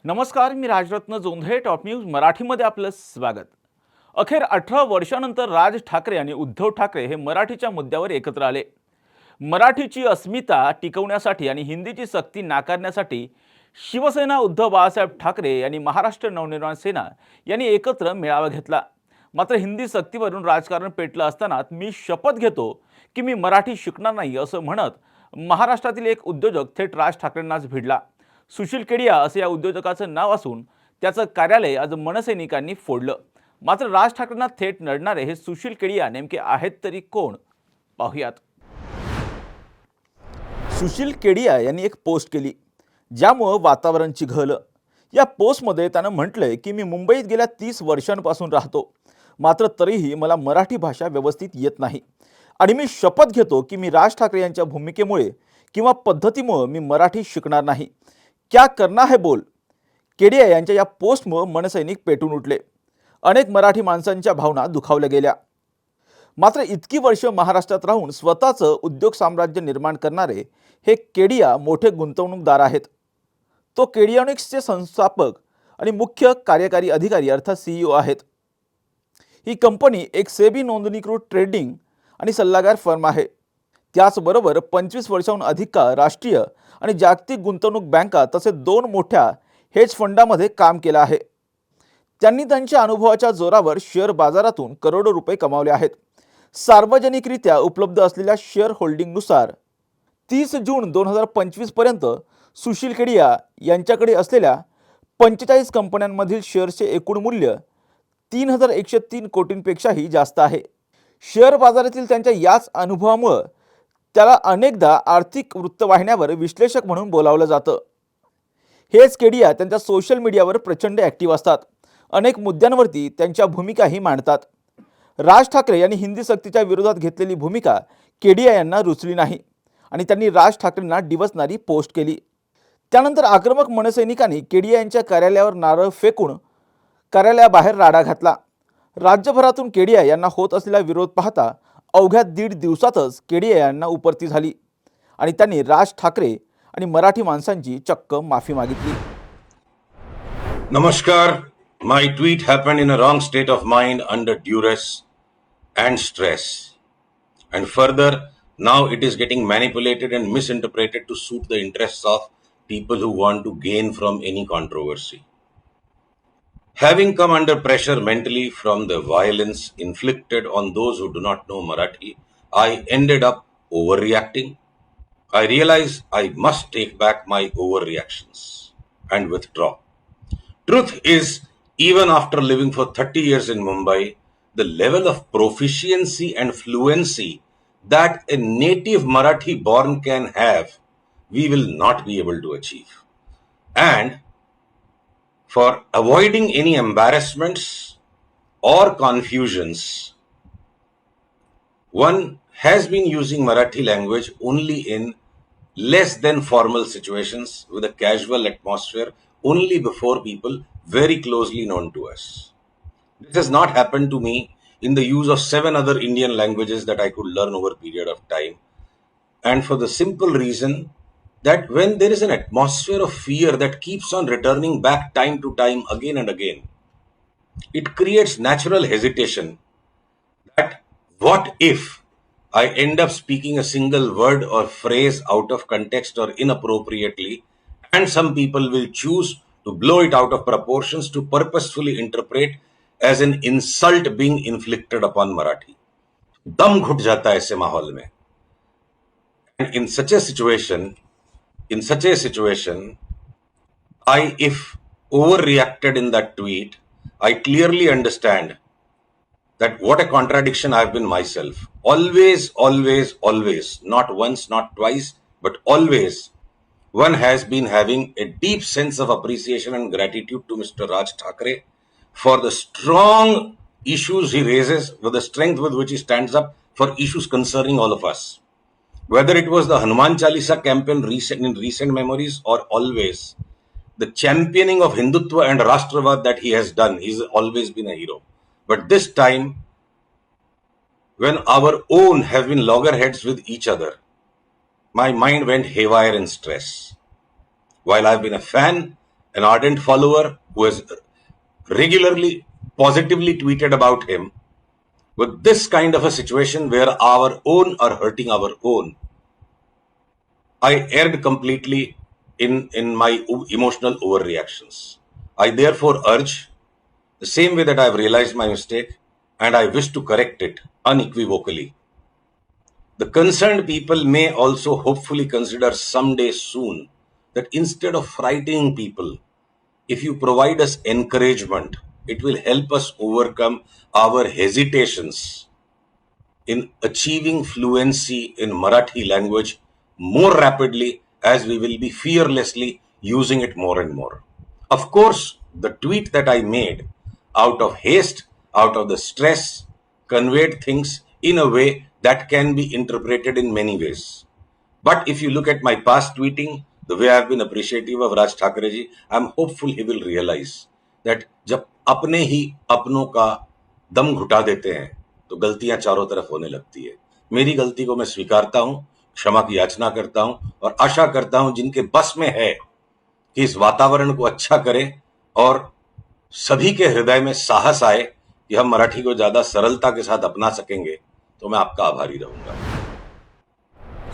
नमस्कार, मी Rajratna Jondhale. Top news मराठीमध्ये आपलं स्वागत. अखेर 18 वर्षानंतर राज ठाकरे आणि उद्धव ठाकरे हे मराठीच्या मुद्द्यावर एकत्र आले. मराठीची अस्मिता टिकवण्यासाठी आणि हिंदीची सक्ती नाकारण्यासाठी शिवसेना उद्धव बाळासाहेब ठाकरे यांनी महाराष्ट्र नवनिर्माण सेना यांनी एकत्र मेळावा घेतला. मात्र हिंदी सक्तीवरून राजकारण पेटलं असतानाच मी शपथ घेतो की मी मराठी शिकणार नाही असं म्हणत महाराष्ट्रातील एक उद्योजक थेट राज ठाकरेंनाच भिडला. सुशील केडिया असे या उद्योजकाचं नाव असून त्याचं कार्यालय आज मनसैनिकांनी फोडलं. मात्र राज ठाकरेंना थेट नडणारे हे सुशील केडिया नेमके आहेत तरी कोण, पाहूयात. सुशील केडिया यांनी एक पोस्ट केली ज्यामुळे वातावरण चिघळलं. या पोस्टमध्ये त्यानं म्हटलंय की मी मुंबईत गेल्या 30 वर्षांपासून राहतो, मात्र तरीही मला मराठी भाषा व्यवस्थित येत नाही आणि मी शपथ घेतो की मी राज ठाकरे यांच्या भूमिकेमुळे किंवा पद्धतीमुळे मी मराठी शिकणार नाही. क्या करना है बोल. केडिया यांच्या या पोस्टमुळे मनसैनिक पेटून उठले. अनेक मराठी माणसांच्या भावना दुखावल्या गेल्या. मात्र इतकी वर्ष महाराष्ट्रात राहून स्वतःचं उद्योग साम्राज्य निर्माण करणारे हे केडिया मोठे गुंतवणूकदार आहेत. तो केडियानिक्सचे संस्थापक आणि मुख्य कार्यकारी अधिकारी अर्थात CEO आहेत. ही कंपनी एक सेबी नोंदणीकृत ट्रेडिंग आणि सल्लागार फर्म आहे. त्याचबरोबर 25 वर्षांहून अधिक काळ राष्ट्रीय आणि जागतिक गुंतवणूक बँका तसेच 2 मोठ्या हेज फंडामध्ये काम केलं आहे. त्यांनी त्यांच्या अनुभवाच्या जोरावर शेअर बाजारातून करोडो रुपये कमावले आहेत. सार्वजनिकरित्या उपलब्ध असलेल्या शेअर होल्डिंगनुसार 30 जून 2025 पर्यंत सुशील केडिया यांच्याकडे असलेल्या 45 कंपन्यांमधील शेअर्सचे एकूण मूल्य 3103 कोटींपेक्षाही जास्त आहे. शेअर बाजारातील त्यांच्या याच अनुभवामुळे त्याला अनेकदा आर्थिक वृत्तवाहिन्यावर विश्लेषक म्हणून बोलावलं जातं. हेच केडिया त्यांच्या सोशल मीडियावर प्रचंड ॲक्टिव्ह असतात. अनेक मुद्द्यांवरती त्यांच्या भूमिकाही मांडतात. राज ठाकरे यांनी हिंदी सक्तीच्या विरोधात घेतलेली भूमिका केडिया यांना रुचली नाही आणि त्यांनी राज ठाकरेंना डिवचणारी पोस्ट केली. त्यानंतर आक्रमक मनसैनिकांनी केडिया यांच्या कार्यालयावर नारळ फेकून कार्यालयाबाहेर राडा घातला. राज्यभरातून केडिया यांना होत असलेला विरोध पाहता अवघ्या 1.5 दिवसातच केडिया यांना उपरती झाली आणि त्यांनी राज ठाकरे आणि मराठी माणसांची चक्क माफी मागितली. Namaskar. My tweet happened in a wrong state of mind under duress and stress. And further, now it is getting manipulated and misinterpreted to suit the interests of people who want to gain from any controversy. Having come under pressure mentally from the violence inflicted on those who do not know Marathi, I ended up overreacting. I realized I must take back my overreactions and withdraw. Truth is, even after living for 30 years in Mumbai, the level of proficiency and fluency that a native Marathi born can have, we will not be able to achieve. And for avoiding any embarrassments or confusions, one has been using Marathi language only in less than formal situations with a casual atmosphere only before people very closely known to us. This has not happened to me in the use of 7 other Indian languages that I could learn over a period of time. And for the simple reason that when there is an atmosphere of fear that keeps on returning back time to time again and again, it creates natural hesitation that what if I end up speaking a single word or phrase out of context or inappropriately, and some people will choose to blow it out of proportions to purposefully interpret as an insult being inflicted upon Marathi. दम घुट जाता है ऐसे माहौल में. And in such a situation, I, if overreacted in that tweet, I clearly understand that what a contradiction I've been myself. Always, not once, not twice, but always, one has been having a deep sense of appreciation and gratitude to Mr. Raj Thackeray for the strong issues he raises, with the strength with which he stands up for issues concerning all of us. Whether it was the Hanuman Chalisa campaign in recent memories or always the championing of Hindutva and Rashtravad that he has done, he's always been a hero. But this time, when our own have been loggerheads with each other, my mind went haywire in stress. While I've been a fan, an ardent follower who has regularly positively tweeted about him, with this kind of a situation where our own are hurting our own, I erred completely in my emotional overreactions. I therefore urge, the same way that I have realized my mistake and I wish to correct it unequivocally, the concerned people may also hopefully consider someday soon that instead of frightening people, if you provide us encouragement, it will help us overcome our hesitations in achieving fluency in Marathi language more rapidly, as we will be fearlessly using it more and more. Of course, the tweet that I made out of haste, out of the stress, conveyed things in a way that can be interpreted in many ways. But if you look at my past tweeting, the way I have been appreciative of Raj Thakre ji, I am hopeful he will realize that जब अपने ही अपनों का दम घुटा देते हैं तो गलतियां चारों तरफ होने लगती है. मेरी गलती को मैं स्वीकारता हूं, क्षमा की याचना करता हूं और आशा करता हूं जिनके बस में है कि इस वातावरण को अच्छा करें और सभी के हृदय में साहस आए कि हम मराठी को ज्यादा सरलता के साथ अपना सकेंगे, तो मैं आपका आभारी रहूंगा.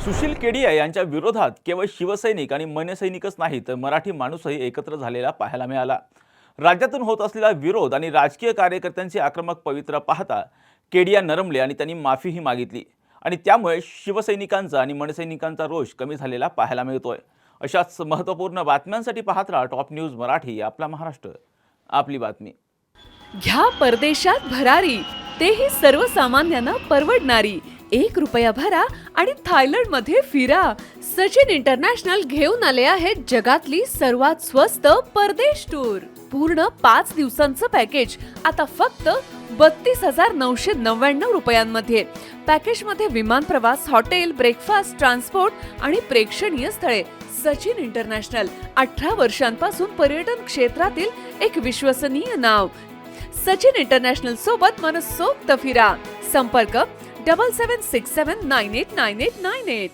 सुशील केडिया यांच्या विरोधात केवळ शिवसैनिक आणि मनसैनिकच नाही तर मराठी माणूसही एकत्र झालेला पाहायला मिळाला. राज्यातून होत असलेला विरोध आणि राजकीय कार्यकर्त्यांचे आक्रमक पवित्रा पाहता केडिया नरमले आणि त्यांनी माफीही मागितली आणि त्यामुळे शिवसैनिकांचा आणि मनसैनिकांचा रोष कमी झालेला पाहायला मिळतोय. अशाच महत्त्वपूर्ण बातम्यांसाठी पाहत राहा टॉप न्यूज मराठी. आपला महाराष्ट्र, आपली बातमी. घ्या परदेशात भरारी, तेही सर्वसामान्यांना परवडणारी. ₹1 भरा आणि थायलंडमध्ये फिरा. सचिन इंटरनॅशनल घेऊन आले आहेत जगातली सर्वात स्वस्त परदेश टूर. पूर्ण 5 दिवसांचं पॅकेज आता फक्त ₹32,999 पॅकेजमध्ये विमान प्रवास, हॉटेल, ब्रेकफास्ट, ट्रान्सपोर्ट आणि प्रेक्षणीय स्थळे. सचिन इंटरनॅशनल 18 वर्षांपासून पर्यटन क्षेत्रातील एक विश्वसनीय नाव. सचिन इंटरनॅशनल सोबत मनसोक्त फिरा. संपर्क 7767989898.